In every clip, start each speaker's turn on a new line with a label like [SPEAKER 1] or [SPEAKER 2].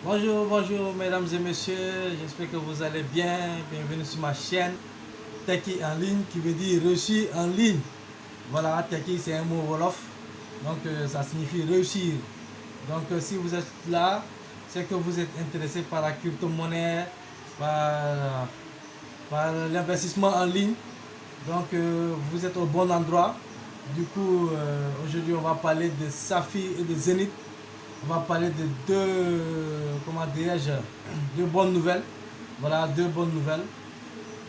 [SPEAKER 1] Bonjour, bonjour mesdames et messieurs, j'espère que vous allez bien. Bienvenue sur ma chaîne Tekki en ligne qui veut dire réussir en ligne. Voilà, Tekki c'est un mot Wolof, donc ça signifie réussir. Donc si vous êtes là, c'est que vous êtes intéressé par la crypto-monnaie, par, par l'investissement en ligne. Donc vous êtes au bon endroit. Du coup, aujourd'hui on va parler de Saphir et de Zenith. On va parler de comment dirais-je, deux bonnes nouvelles. Voilà, deux bonnes nouvelles.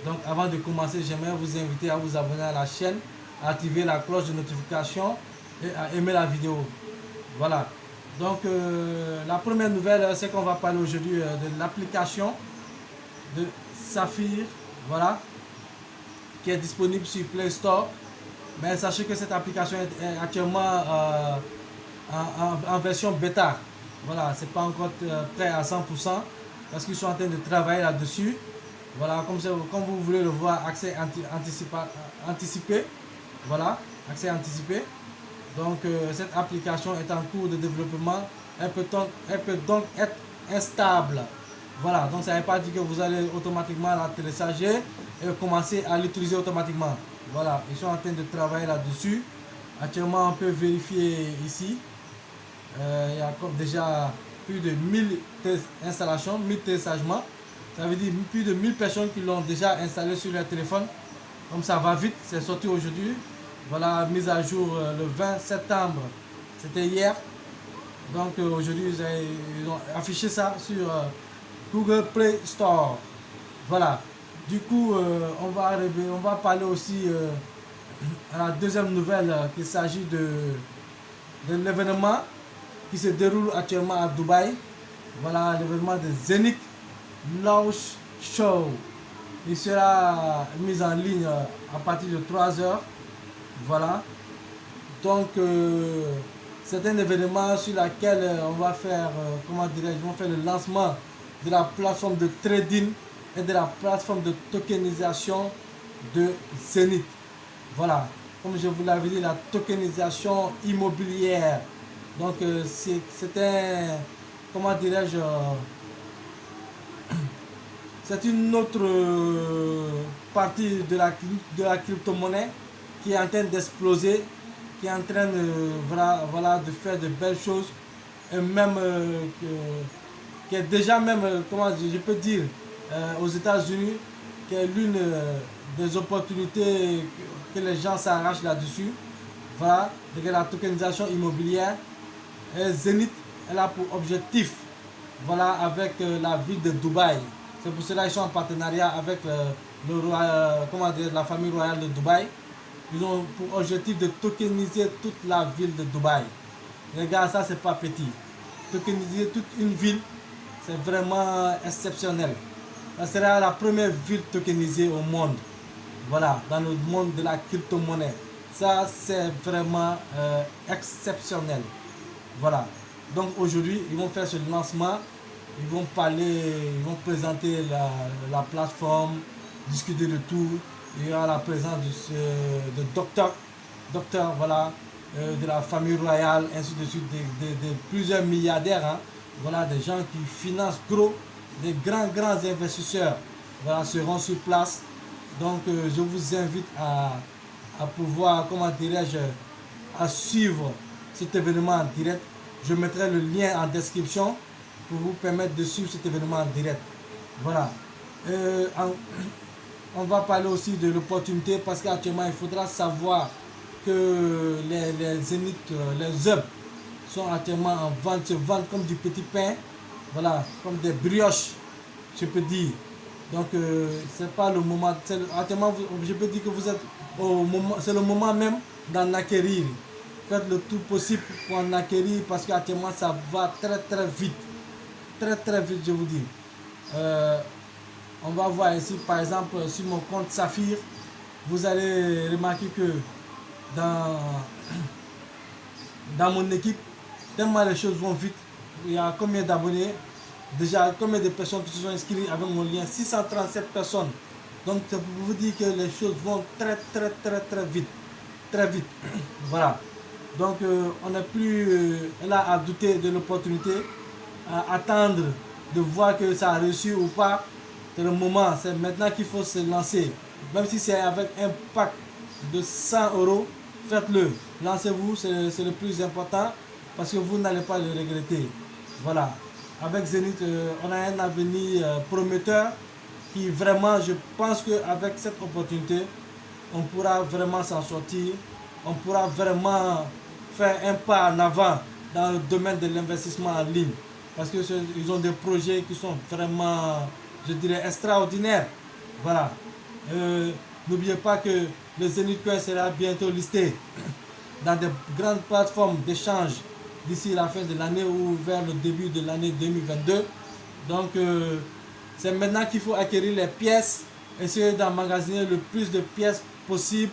[SPEAKER 1] Donc avant de commencer, j'aimerais vous inviter à vous abonner à la chaîne, à activer la cloche de notification et à aimer la vidéo. Voilà. Donc la première nouvelle, c'est qu'on va parler aujourd'hui de l'application de Saphir, voilà, qui est disponible sur Play Store. Mais sachez que cette application est actuellement en version bêta. Voilà, c'est pas encore prêt à 100% parce qu'ils sont en train de travailler là-dessus. Voilà, comme vous voulez le voir, accès anticipé. Voilà, accès anticipé. Donc, cette application est en cours de développement. Elle peut donc être instable. Voilà, donc ça ne veut pas dire que vous allez automatiquement la télécharger et commencer à l'utiliser automatiquement. Voilà, ils sont en train de travailler là-dessus. Actuellement, on peut vérifier ici. Il y a déjà plus de 1000 installations, 1000 téléchargements. Ça veut dire plus de 1000 personnes qui l'ont déjà installé sur leur téléphone. Comme ça va vite, c'est sorti aujourd'hui. Voilà, mise à jour le 20 septembre. C'était hier. Donc aujourd'hui, ils ont affiché ça sur Google Play Store. Voilà. Du coup, on va parler aussi à la deuxième nouvelle qu'il s'agit de l'événement qui se déroule actuellement à Dubaï. Voilà l'événement de Zenith Launch Show. Il sera mis en ligne à partir de 3 heures. Voilà. Donc, c'est un événement sur lequel on va faire, comment dirais-je, on va faire le lancement de la plateforme de trading et de la plateforme de tokenisation de Zenith. Voilà. Comme je vous l'avais dit, la tokenisation immobilière. Donc, c'est un, comment dirais-je, c'est une autre partie de la crypto-monnaie qui est en train d'exploser, qui est en train de, voilà, de faire de belles choses, et même qui est déjà même, comment je peux dire, aux États-Unis, qui est l'une des opportunités que les gens s'arrachent là-dessus. Voilà, de la tokenisation immobilière. Et Zenith, elle a pour objectif, voilà, avec la ville de Dubaï. C'est pour cela qu'ils sont en partenariat avec comment dire, la famille royale de Dubaï. Ils ont pour objectif de tokeniser toute la ville de Dubaï. Les gars, ça c'est pas petit. Tokeniser toute une ville, c'est vraiment exceptionnel. Ça sera la première ville tokenisée au monde. Voilà, dans le monde de la crypto-monnaie. Ça, c'est vraiment exceptionnel. Voilà. Donc aujourd'hui, ils vont faire ce lancement. Ils vont parler, ils vont présenter la plateforme, discuter de tout. Il y aura la présence de docteur voilà, de la famille royale, ainsi de suite, de plusieurs milliardaires. Hein. Voilà, des gens qui financent gros, des grands investisseurs voilà, seront sur place. Donc je vous invite à pouvoir, comment dirais-je, à suivre cet événement en direct. Je mettrai le lien en description pour vous permettre de suivre cet événement en direct. Voilà. On va parler aussi de l'opportunité parce qu'actuellement il faudra savoir que les Zénith, les œufs sont actuellement en vente, se vendent comme du petit pain, voilà, comme des brioches, je peux dire. Donc c'est pas le moment, actuellement je peux dire que vous êtes au moment, c'est le moment même d'en acquérir. Faites le tout possible pour en acquérir parce qu'actuellement ça va très vite. Très vite, je vous dis. On va voir ici, par exemple, sur mon compte Saphir, vous allez remarquer que dans, dans mon équipe, tellement les choses vont vite. Il y a combien d'abonnés? Déjà, combien de personnes qui se sont inscrites avec mon lien? 637 personnes. Donc, ça pour vous dire que les choses vont très vite. Très vite. Voilà. Donc, on n'est plus là à douter de l'opportunité. attendre de voir que ça a reçu ou pas. C'est le moment, c'est maintenant qu'il faut se lancer. Même si c'est avec un pack de 100 euros, faites-le. Lancez-vous, c'est le plus important parce que vous n'allez pas le regretter. Voilà. Avec Zenith, on a un avenir prometteur qui vraiment, je pense qu'avec cette opportunité, on pourra vraiment s'en sortir. On pourra vraiment faire un pas en avant dans le domaine de l'investissement en ligne. Parce qu'ils ont des projets qui sont vraiment, je dirais, extraordinaires. Voilà. N'oubliez pas que le Zenith Coin sera bientôt listé dans des grandes plateformes d'échange d'ici la fin de l'année ou vers le début de l'année 2022. Donc, c'est maintenant qu'il faut acquérir les pièces, essayer d'emmagasiner le plus de pièces possible.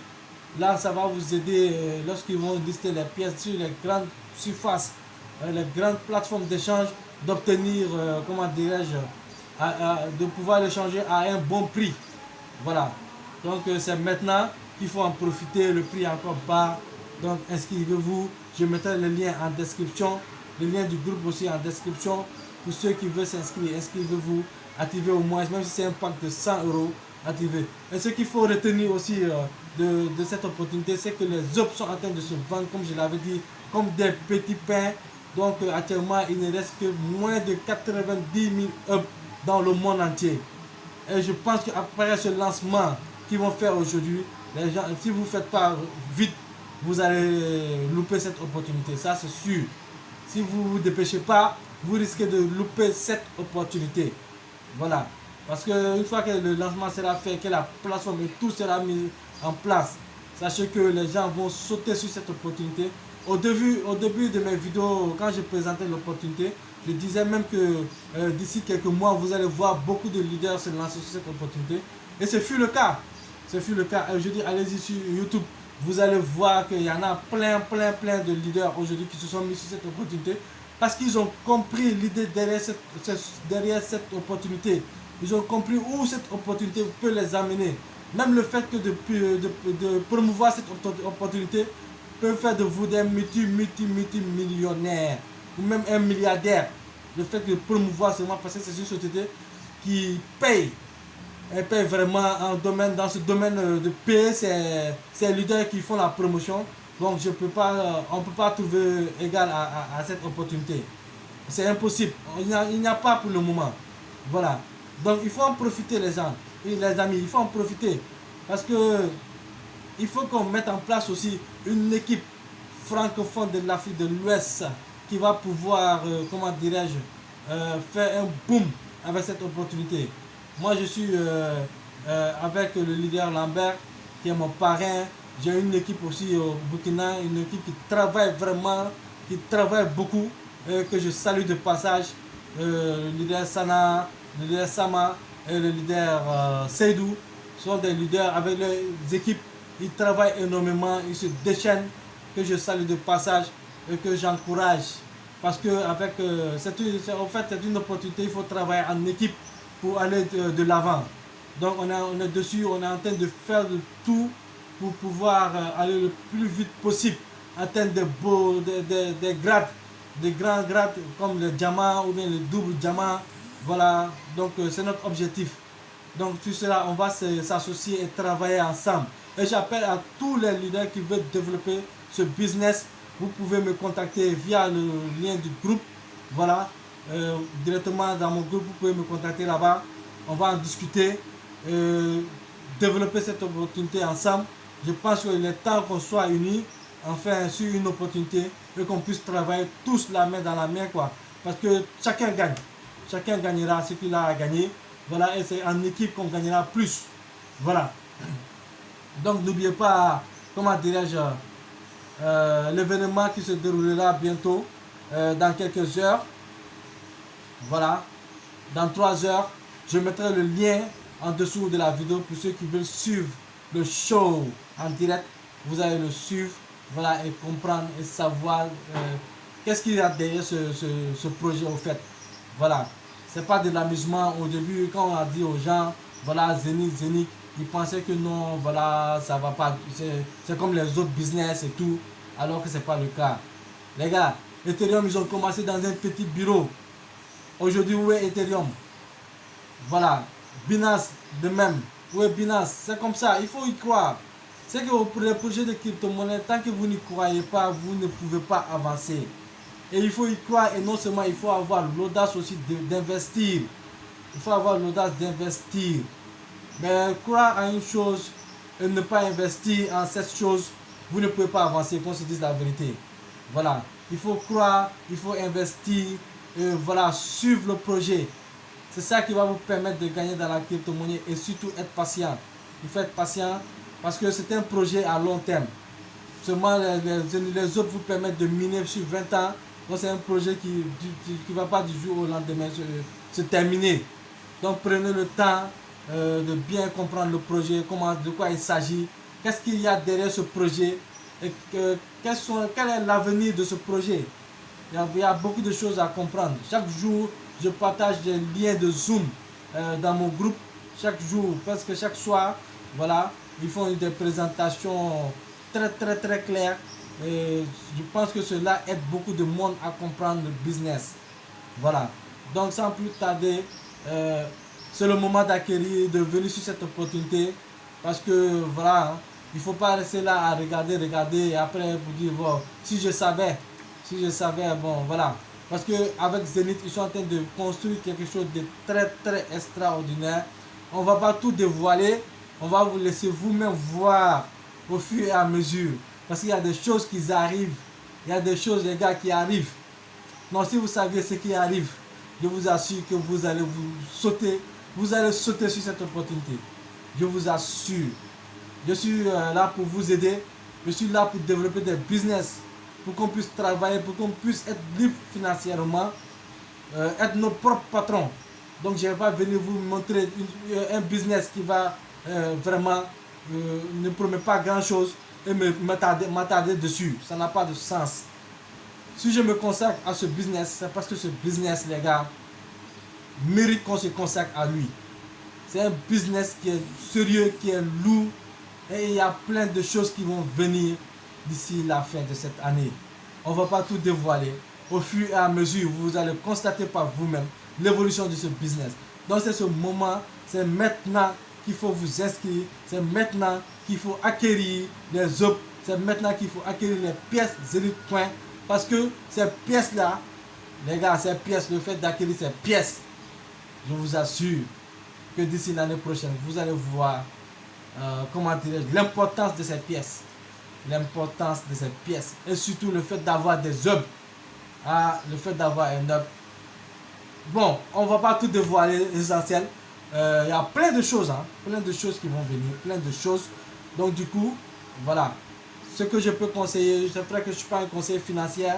[SPEAKER 1] Là, ça va vous aider lorsqu'ils vont lister les pièces sur les grandes surfaces, les grandes plateformes d'échange, d'obtenir, comment dirais-je, de pouvoir les changer à un bon prix. Voilà. Donc, c'est maintenant qu'il faut en profiter. Le prix est encore bas. Donc, inscrivez-vous. Je mettrai le lien en description. Le lien du groupe aussi en description. Pour ceux qui veulent s'inscrire, inscrivez-vous. Activez au moins, même si c'est un pack de 100 euros, activez. Et ce qu'il faut retenir aussi de cette opportunité, c'est que les œufs sont en train de se vendre, comme je l'avais dit, comme des petits pains. Donc, actuellement, il ne reste que moins de 90 000 œufs dans le monde entier. Et je pense qu'après ce lancement qu'ils vont faire aujourd'hui, les gens, si vous ne faites pas vite, vous allez louper cette opportunité. Ça, c'est sûr. Si vous ne vous dépêchez pas, vous risquez de louper cette opportunité. Voilà. Parce qu'une fois que le lancement sera fait, que la plateforme et tout sera mis en place, sachez que les gens vont sauter sur cette opportunité. Au début de mes vidéos, quand je présentais l'opportunité, je disais même que d'ici quelques mois, vous allez voir beaucoup de leaders se lancer sur cette opportunité. Et ce fut le cas. Ce fut le cas. Et je dis, allez-y sur YouTube. Vous allez voir qu'il y en a plein de leaders aujourd'hui qui se sont mis sur cette opportunité. Parce qu'ils ont compris l'idée derrière cette opportunité. Ils ont compris où cette opportunité peut les amener. Même le fait que de promouvoir cette opportunité peut faire de vous des multimillionnaires ou même un milliardaire. Le fait de promouvoir seulement parce que c'est une société qui paye. Elle paye vraiment dans ce domaine de payer ces leaders qui font la promotion. Donc on ne peut pas trouver égal à cette opportunité. C'est impossible. Il n'y a pas pour le moment. Voilà. Donc il faut en profiter les gens. Et les amis, il faut en profiter. Parce que il faut qu'on mette en place aussi une équipe francophone de l'Afrique de l'Ouest qui va pouvoir, comment dirais-je, faire un boom avec cette opportunité. Moi je suis avec le leader Lambert qui est mon parrain. J'ai une équipe aussi au Burkina, une équipe qui travaille vraiment, qui travaille beaucoup, que je salue de passage. Le leader Sana, le leader Sama et le leader Seydou sont des leaders avec les équipes. Ils travaillent énormément, ils se déchaînent, que je salue de passage et que j'encourage. Parce que en fait, c'est une opportunité, il faut travailler en équipe pour aller de l'avant. Donc on est dessus, on est en train de faire de tout pour pouvoir aller le plus vite possible, atteindre des grades, des grands grades comme le diamant ou bien le double diamant. Voilà, donc c'est notre objectif. Donc sur cela, on va s'associer et travailler ensemble. Et j'appelle à tous les leaders qui veulent développer ce business. Vous pouvez me contacter via le lien du groupe. Voilà, directement dans mon groupe, vous pouvez me contacter là-bas. On va en discuter, développer cette opportunité ensemble. Je pense qu'il est temps qu'on soit unis, enfin sur une opportunité et qu'on puisse travailler tous la main dans la main, quoi. Parce que chacun gagne. Chacun gagnera ce qu'il a à gagner. Voilà, et c'est en équipe qu'on gagnera plus. Voilà. Donc n'oubliez pas, comment dirais-je, l'événement qui se déroulera bientôt, dans quelques heures. Voilà, dans 3 heures. Je mettrai le lien en dessous de la vidéo pour ceux qui veulent suivre le show en direct. Vous allez le suivre, voilà, et comprendre et savoir qu'est-ce qu'il y a derrière ce projet au fait. Voilà, c'est pas de l'amusement. Au début, quand on a dit aux gens, voilà, Zenith, ils pensaient que non, voilà, ça va pas, c'est comme les autres business et tout, alors que c'est pas le cas. Les gars, Ethereum, ils ont commencé dans un petit bureau. Aujourd'hui, où est Ethereum? Voilà. Binance, de même. Où est Binance? C'est comme ça, il faut y croire. C'est que pour les projets de crypto-monnaie, tant que vous n'y croyez pas, vous ne pouvez pas avancer. Et il faut y croire, et non seulement il faut avoir l'audace aussi d'investir. Il faut avoir l'audace d'investir. Mais croire à une chose et ne pas investir en cette chose, vous ne pouvez pas avancer, qu'on se dise la vérité. Voilà. Il faut croire, il faut investir, et voilà, suivre le projet. C'est ça qui va vous permettre de gagner dans la crypto-monnaie et surtout être patient. Il faut être patient parce que c'est un projet à long terme. Seulement les autres vous permettent de miner sur 20 ans. Donc c'est un projet qui ne va pas du jour au lendemain se terminer. Donc prenez le temps de bien comprendre le projet, de quoi il s'agit, qu'est-ce qu'il y a derrière ce projet et quel est l'avenir de ce projet. Il y a beaucoup de choses à comprendre. Chaque jour, je partage des liens de Zoom dans mon groupe. Chaque jour, parce que chaque soir, voilà, ils font des présentations très claires. Et je pense que cela aide beaucoup de monde à comprendre le business. Voilà. Donc sans plus tarder, c'est le moment d'acquérir, de venir sur cette opportunité. Parce que voilà, il ne faut pas rester là à regarder et après vous dire, bon, si je savais, bon voilà. Parce qu'avec Zenith, ils sont en train de construire quelque chose de très extraordinaire. On ne va pas tout dévoiler, on va vous laisser vous-même voir au fur et à mesure. Parce qu'il y a des choses qui arrivent, il y a des choses, les gars, qui arrivent. Donc si vous saviez ce qui arrive, je vous assure que vous allez sauter sur cette opportunité. Je vous assure. Je suis là pour vous aider, je suis là pour développer des business, pour qu'on puisse travailler, pour qu'on puisse être libre financièrement, être nos propres patrons. Donc je ne vais pas venir vous montrer un business qui va vraiment ne promet pas grand chose et m'attarder dessus. Ça n'a pas de sens. Si je me consacre à ce business, c'est parce que ce business, les gars, mérite qu'on se consacre à lui. C'est un business qui est sérieux, qui est lourd, et il y a plein de choses qui vont venir d'ici la fin de cette année. On ne va pas tout dévoiler. Au fur et à mesure, vous allez constater par vous-même l'évolution de ce business. Donc c'est ce moment, c'est maintenant qu'il faut vous inscrire, c'est maintenant qu'il faut acquérir les OP, c'est maintenant qu'il faut acquérir les pièces Zenith Coin. Parce que ces pièces-là, les gars, ces pièces, le fait d'acquérir ces pièces, je vous assure que d'ici l'année prochaine, vous allez voir comment dirais-je, l'importance de ces pièces. L'importance de ces pièces. Et surtout le fait d'avoir des hubs. Le fait d'avoir un hub. Bon, on ne va pas tout dévoiler l'essentiel. Il y a plein de choses, plein de choses qui vont venir, plein de choses. Donc du coup, voilà. Ce que je peux conseiller, c'est vrai que je ne suis pas un conseiller financier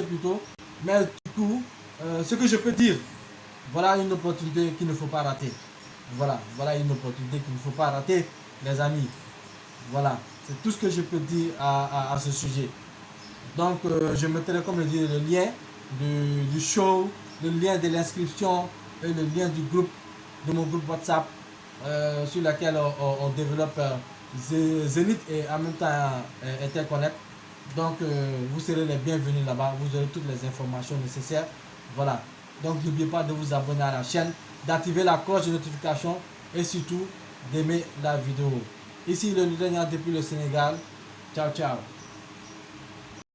[SPEAKER 1] plutôt. Mais du coup, ce que je peux dire, voilà une opportunité qu'il ne faut pas rater. Voilà une opportunité qu'il ne faut pas rater, les amis. Voilà, c'est tout ce que je peux dire à ce sujet. Donc, je mettrai, comme je dis, le lien du show, le lien de l'inscription et le lien du groupe, de mon groupe WhatsApp, sur lequel on développe Zenith et en même temps Interconnect. Donc, vous serez les bienvenus là-bas, vous aurez toutes les informations nécessaires. Voilà. Donc, n'oubliez pas de vous abonner à la chaîne, d'activer la cloche de notification et surtout d'aimer la vidéo. Ici le leader depuis le Sénégal. Ciao, ciao.